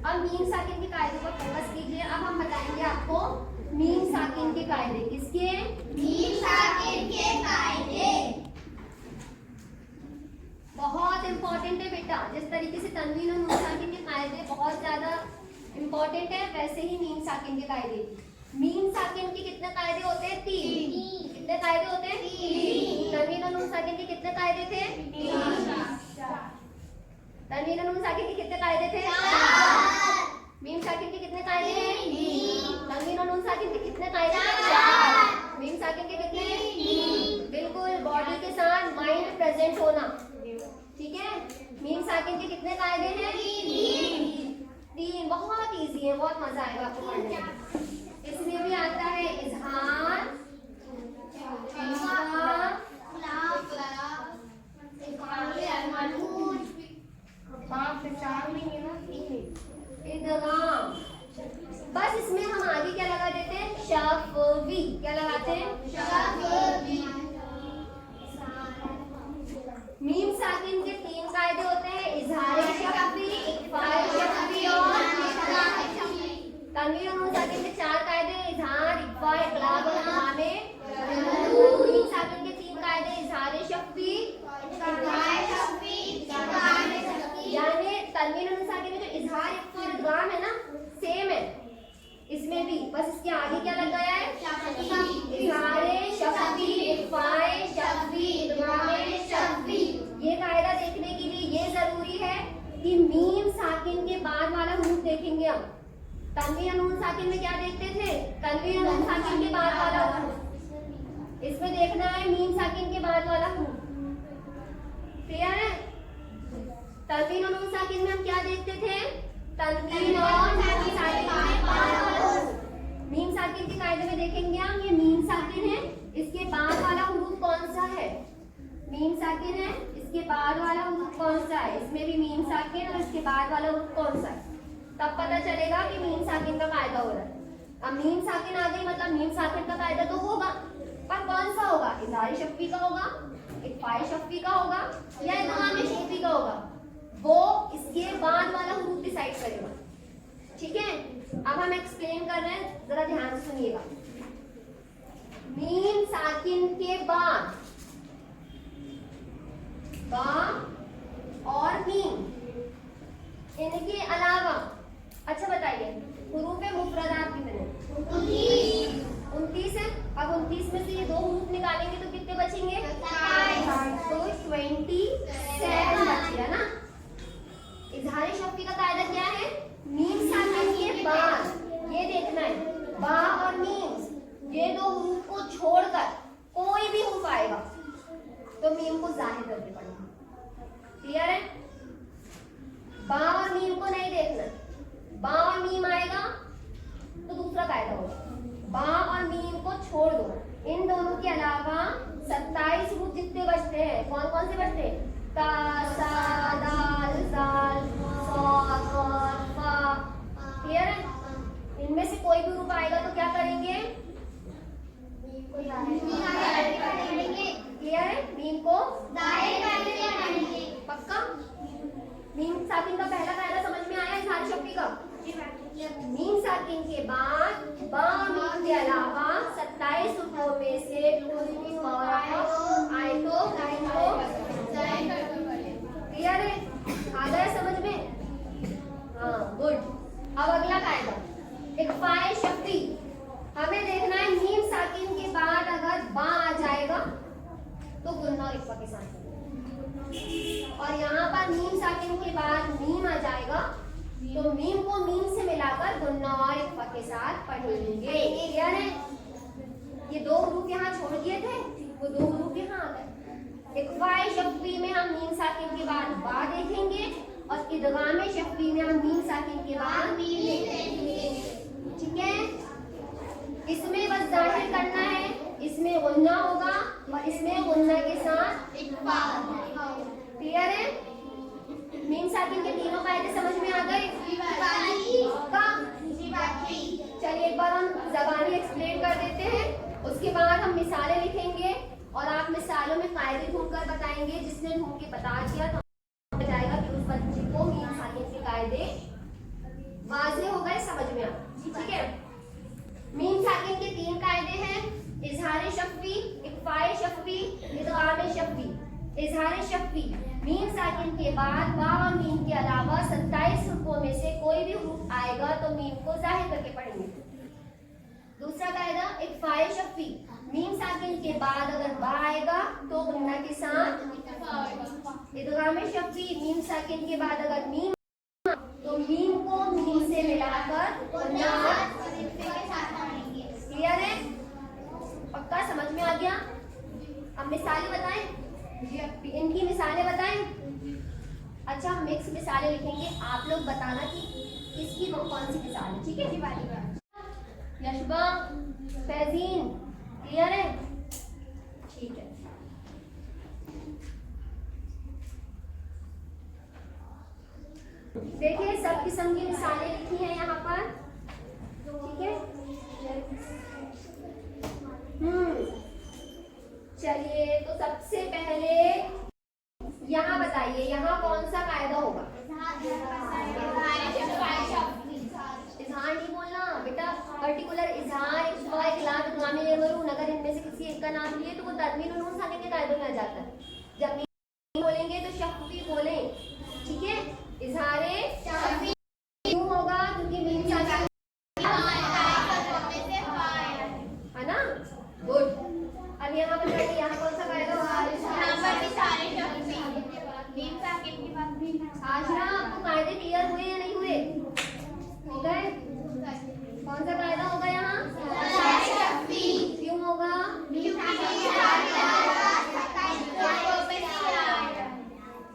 अब मीम साकिन के कायदे पर फोकस कीजिए। अब हम बताएंगे आपको मीम साकिन के कायदे। किसके? मीम साकिन के कायदे। बहुत इंपॉर्टेंट है बेटा। जिस तरीके से तनवीन और नून साकिन के कायदे बहुत ज्यादा इंपॉर्टेंट है, वैसे ही मीम साकिन के कायदे। मीम साकिन के कितने कायदे होते हैं? 3। कितने कायदे होते हैं? 3। तनवीन और नून साकिन के कितने कायदे थे? 3। तनवीन और नून साकिन के कितने कायदे थे? 4। मीम साकिन के कितने कायदे हैं? 3। तनवीन और नून साकिन के कितने कायदे हैं? 4। मीम साकिन के कितने? 3। बिल्कुल बॉडी के साथ माइंड प्रेजेंट होना, ठीक है। मीम साकिन के कितने कायदे हैं? 3। बहुत इजी है, बहुत मजा आएगा आपको पढ़ने में। इसमें भी आता है इजहार, इदगाम। बस इसमें हम आगे क्या लगा देते हैं? शफवी। क्या लगाते हैं? शफवी। मीम साकिन के 3 कायदे होते हैं, इजहार शफवी, इख्फाए शफवी और इखलाए शफवी। तनवीन और नून साकिन के 4 कायदे, इजहार, इख्फा, इखलाब और इदगामे। मीम साकिन के 3 कायदे, इजहार शफवी, इखलाए शफवी, इखलाए शफवी। यानी तनवीन और नून साकिन में जो इजहार, इख्फा और इदगाम है ना, सेम है इसमें भी। बस इसके आगे क्या लगाया है? इजहारे शफवी, इख्फाए शफवी, इदगामे शफवी। ये कायदा देखने के लिए ये जरूरी है कि मीम साकिन के बाद वाला हुरूफ देखेंगे हम। तनवीन और नून साकिन में क्या देखते थे? तनवीन और नून साकिन के बाद वाला हुरूफ। इसमें देखना है मीम साकिन के बाद वाला हुरूफ। क्लियर है? तनवीन और नून साकिन में हम क्या देखते थे? तनवीन और नून साकिन के बाद वाला हुरूफ। मीम साकिन के कायदे में देखेंगे हम, ये मीम साकिन है, इसके बाद वाला हुरूफ कौन सा है? मीम साकिन है, इसके बाद वाला हुरूफ कौन सा है? इसमें भी मीम साकिन और इसके बाद वाला हुरूफ कौन सा है? तब पता चलेगा कि मीम साकिन का कायदा हो रहा है। अब मीम साकिन आ गई मतलब मीम साकिन का कायदा तो होगा, पर कौन सा होगा? इजहार शफवी का होगा, इख्फाए शफवी का होगा या इदगाम शफवी का होगा? वो इसके बाद वाला हुरूफ डिसाइड करेगा, ठीक है। अब हम एक्सप्लेन कर रहे हैं, जरा ध्यान से सुनिएगा। मीम साकिन के बाद बा और मीम, इनके अलावा, अच्छा बताइए, हुरूफ मुफरदात कितने? 29 है। अब 29 में से ये 2 हुरूफ निकालेंगे तो कितने बचेंगे? 27। तो 27 बचेगा ना। इजहार शफवी का कायदा क्या है? मीम साकिन के बाद ये देखना है, बा और मीम ये 2 हुरूफ को छोड़कर कोई भी हुरूफ आएगा तो मीम को जाहिर करके पढ़ना। क्लियर है? बा और मीम को नहीं देखना। बा और मीम आएगा तो दूसरा कायदा होगा, बा और मीम को छोड़ दो। इन दोनों के अलावा 27 हुरूफ जितने बचते हैं, कौन कौन से बचते हैं? ता, सा, दाल, जाल, सा, ज़, फा। क्लियर है? इनमें से कोई भी हुरूफ आएगा तो क्या करेंगे? क्लियर है? मीम को पक्का? मीम साकिन का पहला कायदा समझ में आया इजहार शफवी का? मीम साकिन के बाद बा मीम के अलावा 27 हुरूफों में से कोई भी आए तो क्लियर है? आ गया समझ में? हाँ, गुड। अब अगला कायदा, इख्फाए शफवी। हमें देखना है मीम साकिन के बाद अगर बा आ जाएगा तो गुन्ना और इख्फा के साथ, और यहाँ पर मीम साकिन के बाद मीम आ जाएगा तो मीम को मीम से मिलाकर गुन्ना और इख्फा के साथ पढ़ेंगे। क्लियर है? ये 2 हुरूफ यहाँ छोड़ दिए थे, वो 2 हुरूफ यहाँ आ गए। इख्फाए शफवी में हम मीम साकिन के बाद बा देखेंगे और इदगाम शफवी में हम मीम साकिन के बाद मीम देखेंगे, ठीक है। इसमें बस जाहिर करना है, इसमें गुन्ना होगा और इसमें गुन्ना के साथ इख्फा। क्लियर है? मीम साकिन के तीनों कायदे समझ में आ गए? चलिए एक बार हम ज़बानी एक्सप्लेन कर देते हैं, उसके बाद हम मिसालें लिखेंगे और आप मिसालों में कायदे ढूंढकर बताएंगे। जिसने ढूंढ के बता दिया तो जाएगा कि उस बच्चे को मीम साकिन के कायदे इजहार शफ़ी, इख्फ़ाए शफ़ी, इदगाम शफ़ी। इजहार शफ़ी मीम साकिन के बाद बा और मीम के अलावा 27 हुर्फों में से कोई भी हुर्फ आएगा तो मीम को जाहिर करके पढ़ेंगे। दूसरा कायदा इख्फ़ाए शफ़ी, मीम साकिन के बाद अगर बा आएगा तो गुन्ना के साथ। इदगाम शफ़ी मीम साकिन के बाद अगर मीम तो मीम को मीम से मिलाकर गुन्ना। क्लियर है? पक्का समझ में आ गया? अब मिसालें बताएं, इनकी मिसालें बताएं। अच्छा हम मिक्स मिसालें लिखेंगे, आप लोग बताना कि किसकी कौन सी मिसाल है, ठीक है? यशबा, फैजीन, क्लियर है? ठीक है। देखिए सब किस्म की मिसालें लिखी हैं यहाँ पर, ठीक है? चलिए तो सबसे पहले यहाँ बताइए, यहाँ कौन सा कायदा होगा? इजहार नहीं बोलना बेटा, पर्टिकुलर इजहार, इख्फा, इखलाब, इदगाम, यमरून, अगर इनमें से किसी एक का नाम लिए तो वो तनवीन और नून साकिन के कायदों में आ जाता है। जब नहीं बोलेंगे तो शफ़ी बोलें, ठीक है? इजहारे शफ़ी क्यों होगा? क्योंकि मीम साकिन है ना। गुड। अब यहाँ बताइए यहाँ कौन सा कायदा होगा? आज ना आपको कायदे क्लियर हुए या नहीं हुए? हो गए? कौन सा कायदा होगा यहाँ? क्यों होगा?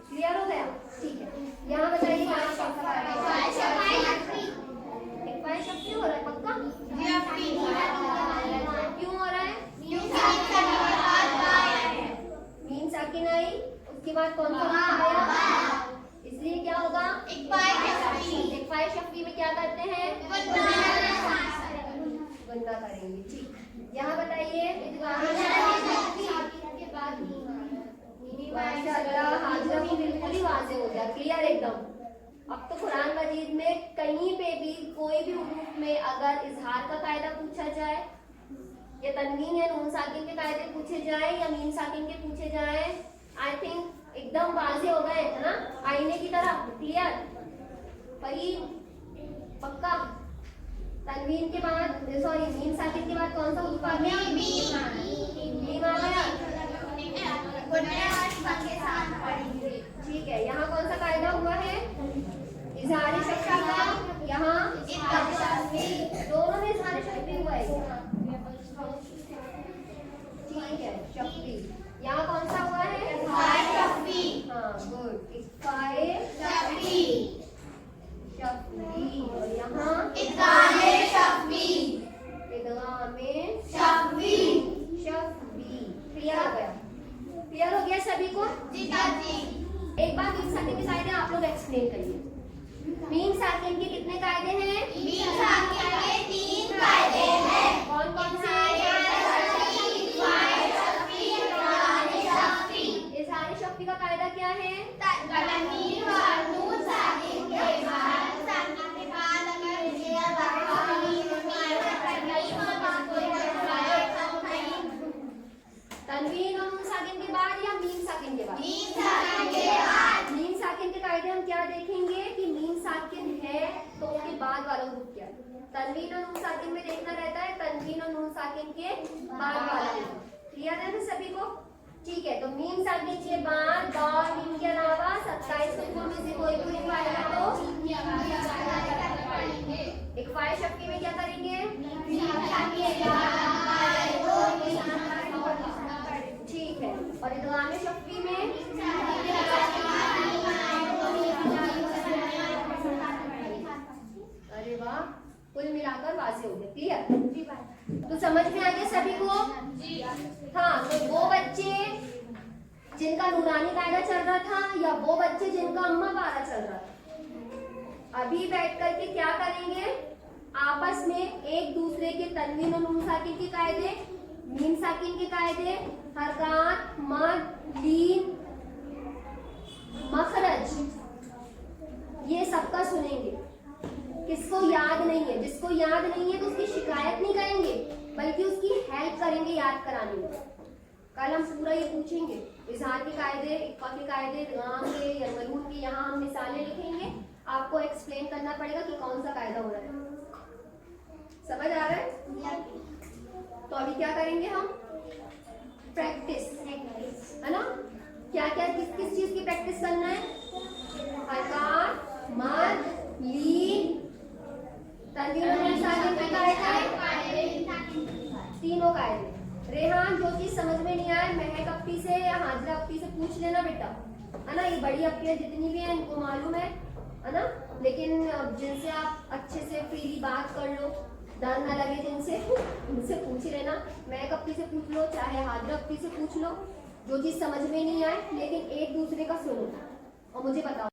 क्लियर हो गया? ठीक है। यहाँ बताइए यहाँ कौन सा कायदा होगा? इख्फ़ाए शफ़ी हो रहा है पक्का? क्यों हो रहा है? मीम साकिन आई, उसके बाद कौन सा आया? इसलिए क्या होगा? इख्फ़ाए शफ़ी में क्या करते हैं? गुन्ना करेंगे, ठीक। यहाँ बताइए माशाअल्लाह, हाजिरा को बिल्कुल ही वाज़ेह हो गया, क्लियर एकदम। अब तो कुरान मजीद में कहीं पे भी कोई भी हुरूफ में अगर इजहार का कायदा पूछा जाए या तनवीन या नून साकिन के कायदे पूछे जाए या मीम साकिन के पूछे जाए, आई थिंक एकदम वाज़ेह हो गए, है ना, आईने की तरह। क्लियर? फरीद पक्का? तनवीन के बाद सॉरी मीम साकिन के बाद कौन सा हुरूफ आ गया? मीम आ गया, ठीक है। यहाँ कौन सा कायदा हुआ है? इजहार शफ़ी का, यहाँ दोनों में इजहार शफ़ी हुआ है, ठीक है। शफ़ी यहाँ कौन सा हुआ है? हाँ गुड, इख्फ़ाए शफ़ी, और यहाँ इदगामे शफ़ी। क्लियर हो गया? क्लियर हो गया सभी को? एक बार मीम साकिन के कायदे आप लोग एक्सप्लेन करिए। मीम साकिन के कितने कायदे हैं? 3 कायदे हैं। कौन कौन से? इजहार शफ़ी का कायदा क्या है? तनवीन और नून साकिन के बाद या मीम साकिन के बाद? मीम साकिन के कायदे हम क्या देखेंगे कि मीम साकिन है तो उसके बाद वाला हुरूफ क्या है। तनवीन और नून साकिन में देखना रहता है तनवीन और नून साकिन के बाद वाला हुरूफ। क्लियर है ना सभी को? ठीक है। तो मीम साकिन के बाद बा और मीम के अलावा 27 हुरूफों में से कोई भी हुरूफ आएगा तो इख्फ़ाए शफ़ी में क्या करेंगे? ठीक है। और इदगाम शफ़ी में अरे वाह, कुल मिलाकर वाज़ेह हो गया। क्लियर? तो समझ में आ गया सभी को? हाँ, तो वो बच्चे जिनका नूरानी कायदा चल रहा था या वो बच्चे जिनका अम्मा पारा चल रहा था, अभी बैठ करके क्या करेंगे? आपस में एक दूसरे के तनवीन और नून साकिन के कायदे, मीम साकिन के कायदे, हरकत, मद, लीन, मखरज, ये सबका सुनेंगे। किसको याद नहीं है, जिसको याद नहीं है तो उसकी शिकायत नहीं करेंगे बल्कि उसकी हेल्प करेंगे याद कराने में। कल हम पूरा ये पूछेंगे इजहार के कायदे, इक्फा के कायदे, इदगाम के, यरमलून के। यहाँ हम मिसालें लिखेंगे, आपको एक्सप्लेन करना पड़ेगा कि कौन सा कायदा हो रहा है। समझ आ रहा है? तो अभी क्या करेंगे हम? प्रैक्टिस, है ना? क्या क्या किस किस चीज की प्रैक्टिस करना है? हरकत, मद, लीन, तनवीन और साकिन के कायदे, तीनों कायदे। रेहान, जो चीज समझ में नहीं आए महक अपी से या हाजरा अपी से पूछ लेना बेटा, है ना? ये बड़ी अपी जितनी भी है इनको मालूम है ना? लेकिन जिनसे आप अच्छे से फ्रीली बात कर लो, डर ना लगे जिनसे, उनसे पूछ लेना। महक अपी से पूछ लो, चाहे हाजरा अपी से पूछ लो, जो चीज समझ में नहीं आए, लेकिन एक दूसरे का सुनो और मुझे बताओ।